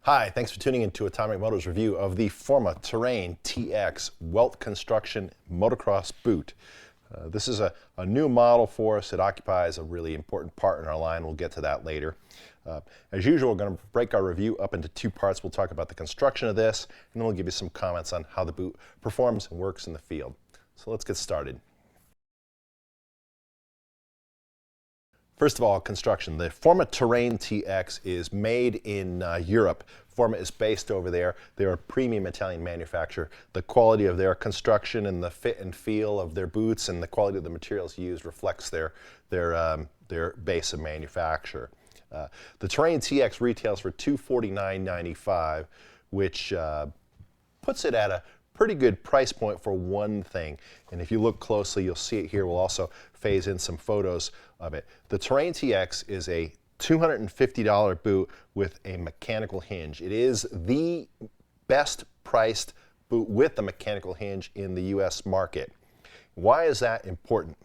Hi, thanks for tuning in to Atomic-Moto's review of the Forma Terrain TX Welt Construction Motocross boot. This is a new model for us. It occupies a really important part in our line. We'll get to that later. As usual, we're going to break our review up into two parts. We'll talk about the construction of this, and then we'll give you some comments on how the boot performs and works in the field. So let's get started. First of all, construction. The Forma Terrain TX is made in Europe. Forma is based over there. They're a premium Italian manufacturer. The quality of their construction and the fit and feel of their boots and the quality of the materials used reflects their base of manufacture. The Terrain TX retails for $249.95, which puts it at a pretty good price point for one thing. And if you look closely, you'll see it here. We'll also phase in some photos of it. The Terrain TX is a $250 boot with a mechanical hinge. It is the best priced boot with a mechanical hinge in the US market. Why is that important?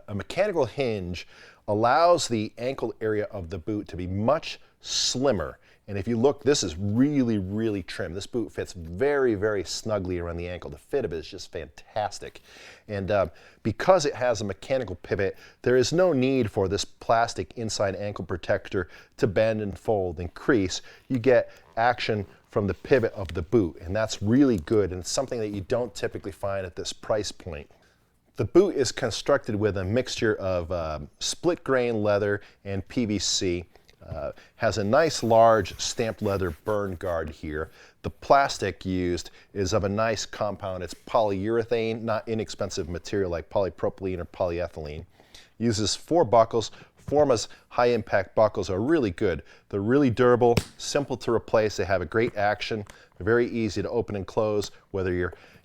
A mechanical hinge allows the ankle area of the boot to be much slimmer. And if you look, this is really, really trim. This boot fits very, very snugly around the ankle. The fit of it is just fantastic. And because it has a mechanical pivot, there is no need for this plastic inside ankle protector to bend and fold and crease. You get action from the pivot of the boot, and that's really good, and it's something that you don't typically find at this price point. The boot is constructed with a mixture of split grain leather and PVC. Has a nice large stamped leather burn guard here. The plastic used is of a nice compound. It's polyurethane, not inexpensive material like polypropylene or polyethylene. Uses 4 buckles. Forma's high impact buckles are really good. They're really durable, simple to replace. They have a great action. They're very easy to open and close, whether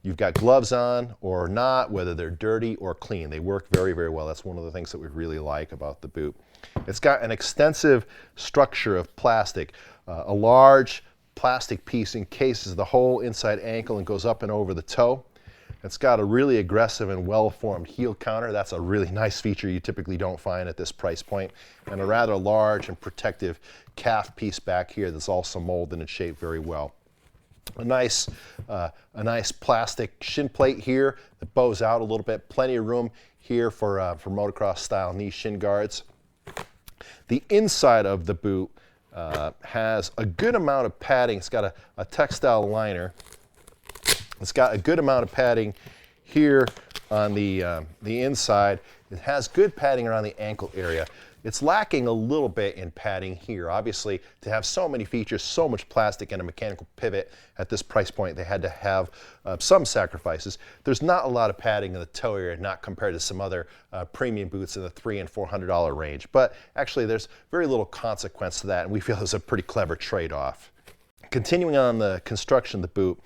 you've got gloves on or not, whether they're dirty or clean. They work very, very well. That's one of the things that we really like about the boot. It's got an extensive structure of plastic. A large plastic piece encases the whole inside ankle and goes up and over the toe. It's got a really aggressive and well-formed heel counter. That's a really nice feature you typically don't find at this price point. And a rather large and protective calf piece back here that's also molded and shaped very well. A nice plastic shin plate here that bows out a little bit. Plenty of room here for motocross style knee shin guards. The inside of the boot has a good amount of padding. It's got a textile liner. It's got a good amount of padding here on the inside. It has good padding around the ankle area. It's lacking a little bit in padding here. Obviously, to have so many features, so much plastic and a mechanical pivot at this price point, they had to have some sacrifices. There's not a lot of padding in the toe area, not compared to some other premium boots in the $300 and $400 range. But actually, there's very little consequence to that, and we feel it's a pretty clever trade-off. Continuing on the construction of the boot,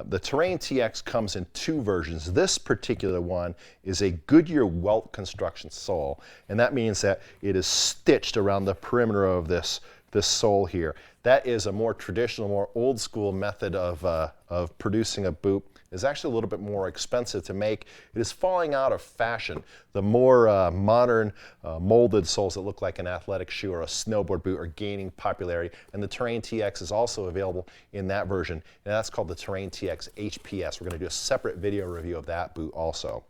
the Terrain TX comes in 2 versions. This particular one is a Goodyear welt construction sole, and that means that it is stitched around the perimeter of this sole here. That is a more traditional, more old school method of producing a boot. It's actually a little bit more expensive to make. It is falling out of fashion. The more modern molded soles that look like an athletic shoe or a snowboard boot are gaining popularity, and the Terrain TX is also available in that version, and that's called the Terrain TX HPS. We're going to do a separate video review of that boot also.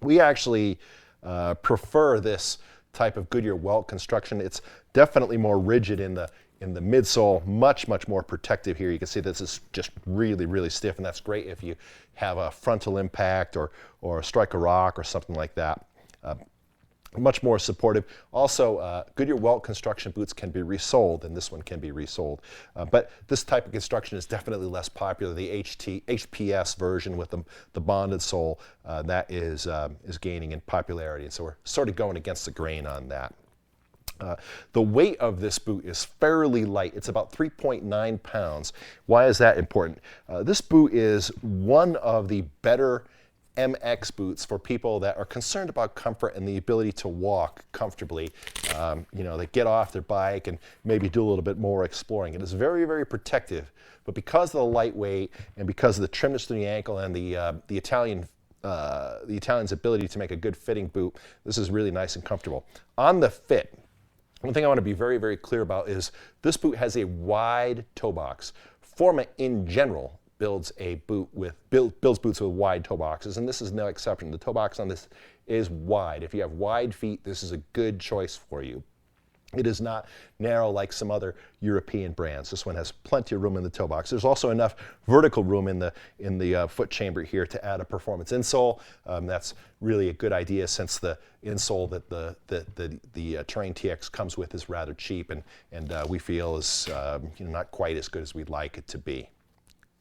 We actually prefer this type of Goodyear welt construction. It's definitely more rigid in the midsole, much more protective here. You can see this is just really, really stiff, and that's great if you have a frontal impact or strike a rock or something like that. Much more supportive. Also, Goodyear welt construction boots can be resoled, and this one can be resoled. But this type of construction is definitely less popular. The HPS version with the bonded sole, that is gaining in popularity, and so we're sort of going against the grain on that. The weight of this boot is fairly light. It's about 3.9 pounds. Why is that important? This boot is one of the better MX boots for people that are concerned about comfort and the ability to walk comfortably. They get off their bike and maybe do a little bit more exploring. It is very, very protective, but because of the lightweight and because of the trimness to the ankle and the Italian's ability to make a good fitting boot, this is really nice and comfortable. On the fit, One thing I want to be very, very clear about is this boot has a wide toe box. Forma in general builds boots with wide toe boxes, and this is no exception. The toe box on this is wide. If you have wide feet, this is a good choice for you. It is not narrow like some other European brands. This one has plenty of room in the toe box. There's also enough vertical room in the foot chamber here to add a performance insole. That's really a good idea since the insole that the Terrain TX comes with is rather cheap and we feel is not quite as good as we'd like it to be.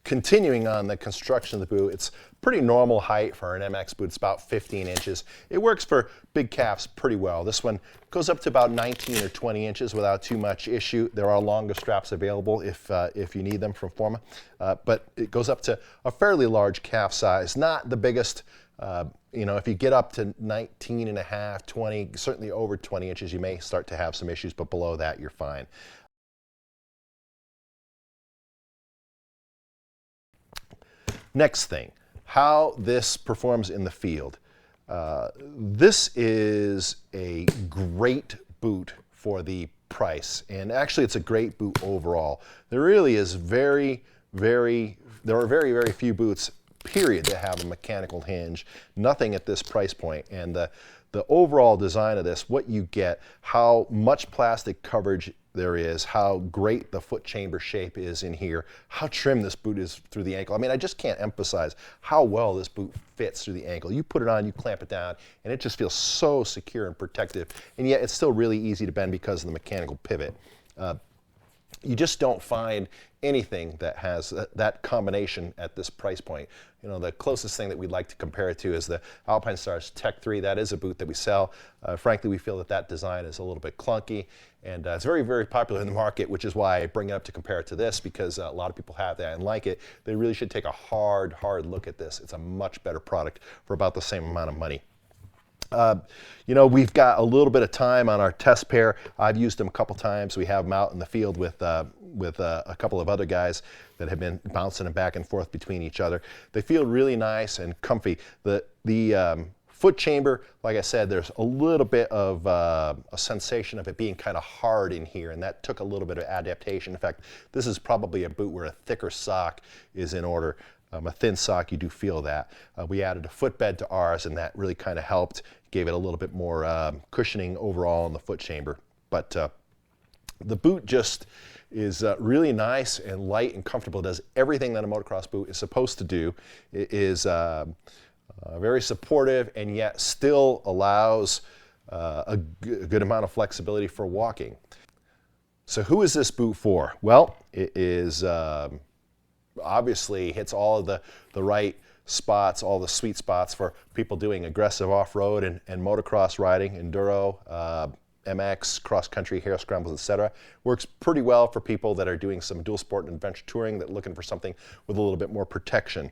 Continuing on the construction of the boot, it's pretty normal height for an MX boot. It's about 15 inches. It works for big calves pretty well. This one goes up to about 19 or 20 inches without too much issue. There are longer straps available if you need them from Forma, but it goes up to a fairly large calf size, not the biggest. If you get up to 19 and a half, 20, certainly over 20 inches, you may start to have some issues, but below that, you're fine. Next thing, how this performs in the field. This is a great boot for the price, and actually it's a great boot overall. There really is there are very, very few boots, period, that have a mechanical hinge. Nothing at this price point, and the overall design of this, what you get, how much plastic coverage there is, how great the foot chamber shape is in here, how trim this boot is through the ankle. I mean, I just can't emphasize how well this boot fits through the ankle. You put it on, you clamp it down, and it just feels so secure and protective, and yet it's still really easy to bend because of the mechanical pivot. You just don't find anything that has that combination at this price point. The closest thing that we'd like to compare it to is the Alpinestars Tech 3. That is a boot that we sell. Frankly, we feel that design is a little bit clunky, and it's very, very popular in the market, which is why I bring it up to compare it to this, because a lot of people have that and like it. They really should take a hard look at this. It's a much better product for about the same amount of money. We've got a little bit of time on our test pair. I've used them a couple times. We have them out in the field with a couple of other guys that have been bouncing them back and forth between each other. They feel really nice and comfy. The foot chamber, like I said, there's a little bit of a sensation of it being kind of hard in here, and that took a little bit of adaptation. In fact, this is probably a boot where a thicker sock is in order. A thin sock, you do feel that. We added a footbed to ours, and that really kind of helped, gave it a little bit more cushioning overall in the foot chamber. But the boot just is really nice and light and comfortable. It does everything that a motocross boot is supposed to do. It is very supportive, and yet still allows a good amount of flexibility for walking. So who is this boot for? Well, it is obviously hits all of the right spots, all the sweet spots for people doing aggressive off-road and motocross riding, enduro, MX, cross-country, hare scrambles, etc. Works pretty well for people that are doing some dual sport and adventure touring that are looking for something with a little bit more protection.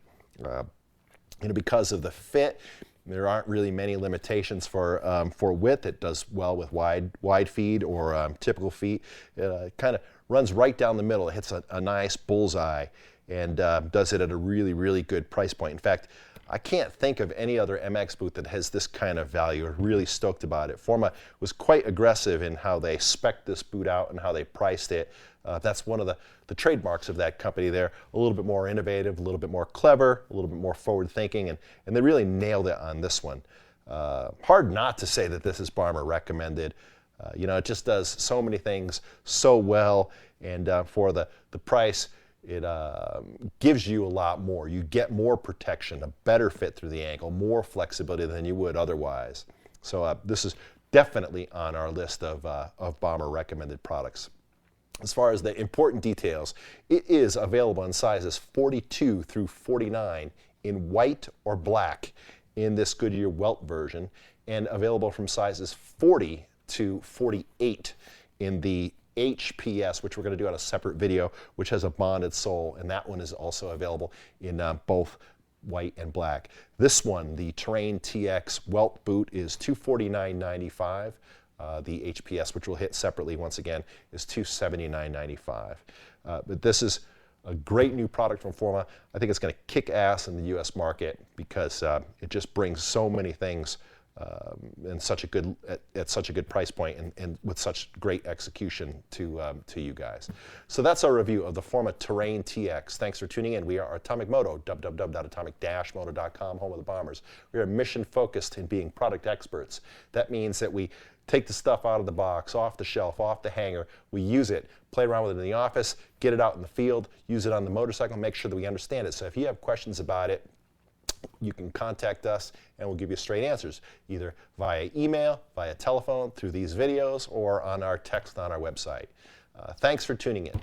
Because of the fit, there aren't really many limitations for width. It does well with wide feet or typical feet. It kind of runs right down the middle. It hits a nice bullseye, and does it at a really, really good price point. In fact, I can't think of any other MX boot that has this kind of value. I'm really stoked about it. Forma was quite aggressive in how they spec'd this boot out and how they priced it. That's one of the trademarks of that company. They're a little bit more innovative, a little bit more clever, a little bit more forward thinking, and they really nailed it on this one. Hard not to say that this is Barmer recommended. It just does so many things so well, and for the price, it gives you a lot more. You get more protection, a better fit through the ankle, more flexibility than you would otherwise. So this is definitely on our list of Bomber recommended products. As far as the important details, it is available in sizes 42 through 49 in white or black in this Goodyear welt version, and available from sizes 40 to 48 in the HPS, which we're going to do on a separate video, which has a bonded sole, and that one is also available in both white and black. This one, the Terrain TX welt boot, is $249.95. The HPS, which we'll hit separately once again, is $279.95. But this is a great new product from Forma. I think it's going to kick ass in the U.S. market because it just brings so many things and such a good at such a good price point, and with such great execution to you guys. So that's our review of the Forma Terrain TX. Thanks for tuning in. We are Atomic-Moto, www.atomic-moto.com, home of the Bombers. We are mission focused in being product experts. That means that we take the stuff out of the box, off the shelf, off the hanger. We use it, play around with it in the office, get it out in the field, use it on the motorcycle, make sure that we understand it. So if you have questions about it, you can contact us and we'll give you straight answers, either via email, via telephone, through these videos, or on our text on our website. Thanks for tuning in.